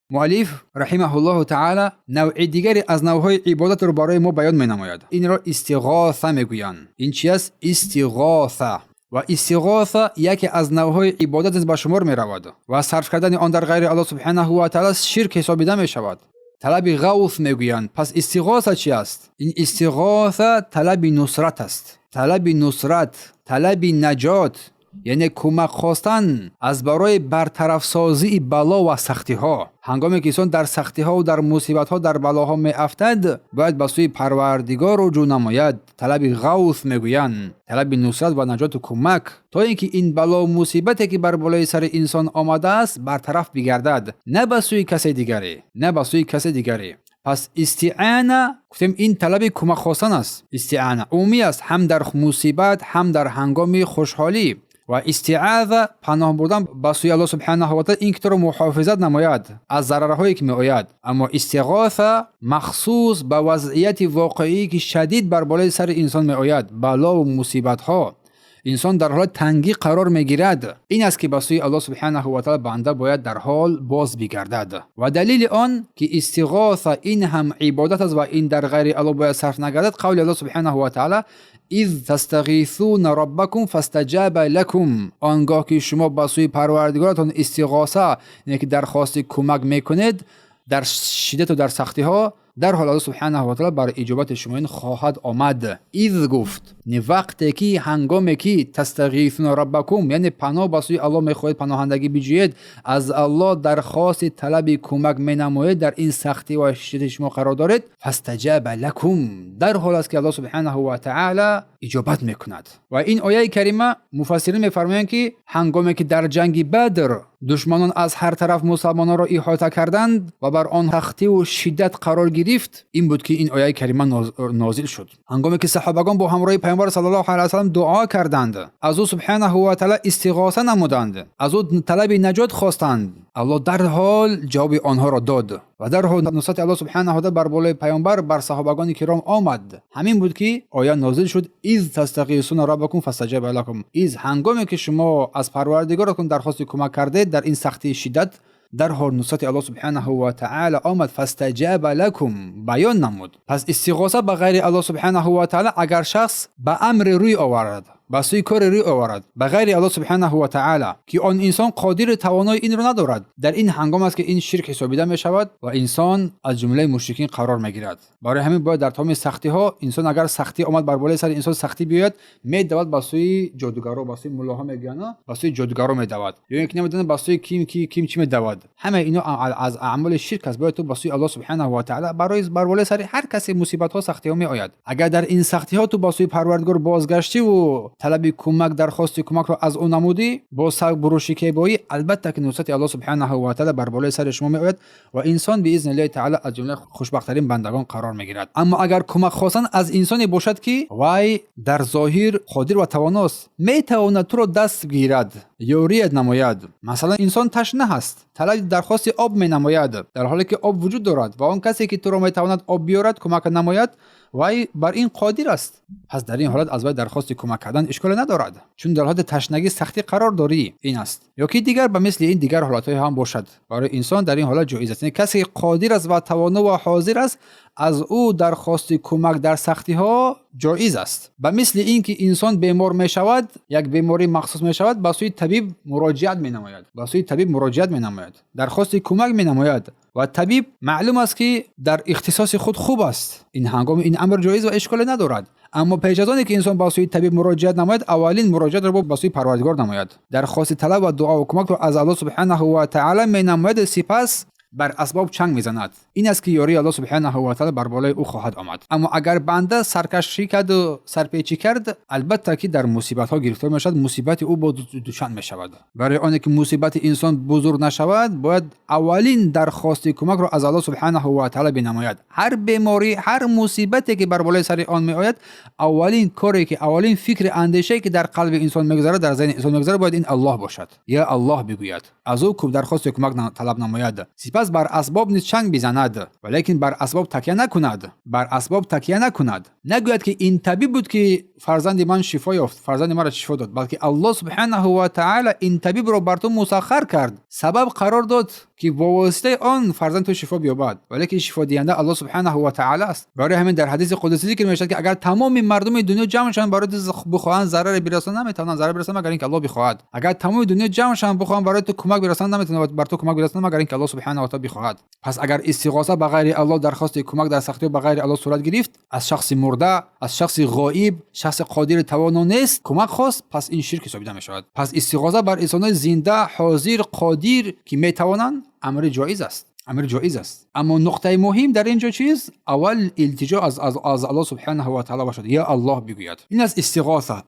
مؤلف رحمه الله تعالی نوع دیگری از نوعهای عبادت رو برای ما بیان می‌نماید. این را استغاثه میگویند. این چی است؟ استغاثه. و استغاثه یکی از نوعهای عبادت به شمار می‌رود و صرف کردن آن در غیر الله سبحانه و تعالی شرک حسابیده می‌شود. طلب غوث میگویند. پس استغاثه چی است؟ این استغاثه طلب نصرت است. طلب نصرت، طلب نجات، یعنی کمک خواستن از برای برطرف سازی بلا و سختی ها. هنگامی که انسان در سختی ها و در مصیبت ها در بلاها می افتد، باید به سوی پروردگار رجوع نماید. طلب غوث میگویند، طلب نصرت و نجات و کمک، تا اینکه این بلا و مصیبتی که بر بالای سر انسان آمده است برطرف بگردد، نه به سوی کسی دیگری، نه به سوی کسی دیگری. پس استعانه گفتیم این طلب کمک خواستن است. استعانه عمومی است، هم در مصیبت هم در هنگام خوشحالی. و استعاذه پناه بردن به سوی الله سبحانه و تعالی، این که تو را محافظت نماید از ضررهایی که می آید. اما استغاثه مخصوص به وضعیت واقعی که شدید بر بالای سر انسان می آید، بلا و مصیبت ها، انسان در حال تنگی قرار می گیرد، این است که به سوی الله سبحانه و تعالی بنده باید در حال باز بگردد. و دلیل آن که استغاثه این هم عبادت است و این در غیر الله باید صرف نگردد، قول الله سبحانه و تعالی اذ تستغیثون ربکم فاستجاب لکم، آنگاه که شما به سوی پروردگارتان استغاثه، یعنی که درخواست کمک میکنید در شدت و در سختی ها، در حال الله سبحانه و تعالی برای اجابت شما این خواهد آمد. اذ گفت نه وقتی که هنگامی که تستغیثون ربکم، یعنی پناه به سوی الله میخواهید، پناهندگی بجویید، از الله درخواست طلب کمک مینمایید، در این سختی و شدت شما قرار دارید، فاستجاب لکم، در حال است که الله سبحانه و تعالی اجابت میکند. و این آیه کریمه مفسرین میفرمایند که هنگامی که در جنگ بدر دشمنان از هر طرف مسلمانان را احاطه کردند و بر آن سختی و شدت قرار گرفت، این بود که این آیه کریمه نازل شد. هنگامی که صحابگان با همراهی پیامبر صلی الله علیه و سلم دعا کردند، از او سبحانه و تعالی استغاثه نمودند، از او طلب نجات خواستند، الله در حال جواب آنها را داد و در حال نصرت الله سبحانه و تعالی بر بالای پیامبر بر صحابگان کرام آمد. همین بود که آیه نازل شد اذ تستغیثون ربکم فاستجاب لکم، اذ هنگامی که شما از پروردگارتون درخواست کمک کردید در این سختی شدت، در حال نصرت الله سبحانه و تعالی آمد، فاستجاب لکم، بیان نمود. پس استغاثه به غیر الله سبحانه و تعالی اگر شخص به امر روی آورد، به سوی کار روی آورد به غیر الله سبحانه و تعالی که آن انسان قادر توانای این را ندارد، در این هنگام است که این شرک حسابیده می شود و انسان از جمله مشرکین قرار می گیرد. برای همین باید در تمام سختی ها انسان اگر سختی آمد بر بالای سر انسان سختی بیاید، می دود به سوی جادوگرا، به سوی ملاها میگن، به سوی جادوگرا می دود، یا اینکه نمیدونن به سوی کیم چی می دود. همه اینا از اعمال شرک است. باید تو به سوی الله سبحانه و تعالی برای بر بالای سر هر کسی مصیبت ها سختی ها می آید. اگر در این سختی ها تو به سوی پروردگار بازگشتی و طلب کمک درخواست کمک رو از اون نمودی، با صبر بروشی که بایی، البته که نصرت الله سبحانه و تعالی بر بالای سر شما می آید و انسان به اذن الله تعالی از جمله خوشبخت‌ترین بندگان قرار می گیرد. اما اگر کمک خواستن از انسانی باشد که وای در ظاهر قادر و تواناست، می تواند تو رو دست گیرد، یوریت نماید. مثلا انسان تشنه است، طلب درخواست آب می نماید در حالی که آب وجود دارد و اون کسی که تو رو می تواند آب بیارد کمک نماید، وای بر این قادر است. پس در این حالت از وای درخواست کمک کردن اشکال ندارد، چون در حالت تشنگی سختی قرار داری. این است. یا که دیگر به مثل این دیگر حالت‌های هم باشد، برای انسان در این حالت جایز است. کسی قادر است و توانا و حاضر است، از او درخواست کمک در سختی ها جایز است. به مثل این که انسان بیمار می شود، یک بیماری مخصوص می شود، به سوی طبیب مراجعت می نماید، به سوی طبیب مراجعت می نماید، درخواست کمک می نماید و طبیب معلوم است که در اختصاص خود خوب است. این هنگام این امر جایز و اشکال ندارد. اما پیش از آنی که انسان با سوی طبیب مراجعت نماید، اولین مراجعت را با سوی پروردگار نماید، درخواست طلب و دعا و کمک را از الله سبحانه و تعالی می نماید، سپس بر اسباب چنگ میزند. این است که یاری الله سبحانه و تعالی بر بالای او خواهد آمد. اما اگر بنده سرکشی کرد و سرپیچی کرد، البته که در مصیبت ها گرفتار میشد، مصیبت او با دوشان میشود. برای آنکه که مصیبت انسان بزرگ نشود، باید اولین درخواست کمک را از الله سبحانه و تعالی بنماید. هر بیماری، هر مصیبتی که بر بالای سر آن میآید، اولین کاری که اولین فکر اندیشه که در قلب انسان میگذرد، در ذهن انسان میگذرد، باید این الله باشد. یا الله بگوید، از او کو درخواست کمک طلب نماید، پس بر اسباب نیز چنگ بزند، ولیکن بر اسباب تکیه نکند. بر اسباب تکیه نکند. نگوید که این طبیب بود که فرزند من شفا یافت، فرزند من را شفا داد، بلکه الله سبحانه و تعالی این طبیب را بر تو مسخر کرد، سبب قرار داد که با واسطه آن فرزند تو شفا بیابد، ولی که شفا دهنده الله سبحانه و تعالی است. برای همین در حدیث قدسی ذکر میشد که اگر تمام مردم دنیا جمع شوند برای بخواهند ضرر برسانند نمیتوانند ضرر برسانند مگر اینکه الله بخواهد. اگر تمام دنیا جمع شوند بخواهند برای تو کمک برسانند نمیتوانند بر تو کمک برسانند مگر اینکه الله سبحانه و تعالی بخواهد. پس اگر استغاثه به غیر الله، درخواست کمک در سختی به غیر الله صورت گرفت، از شخص مرده، از شخص غایب، شخص قادر توانا نیست کمک خواست، پس این شرک حساب میشود. پس استغاثه بر انسان‌های زنده، حاضر، قادر که میتوانند امر جایز است. اما نقطه مهم در اینجا چیز؟ اول التجا از الله سبحانه و تعالی باشد، یا الله بگوید. این از استغاثه.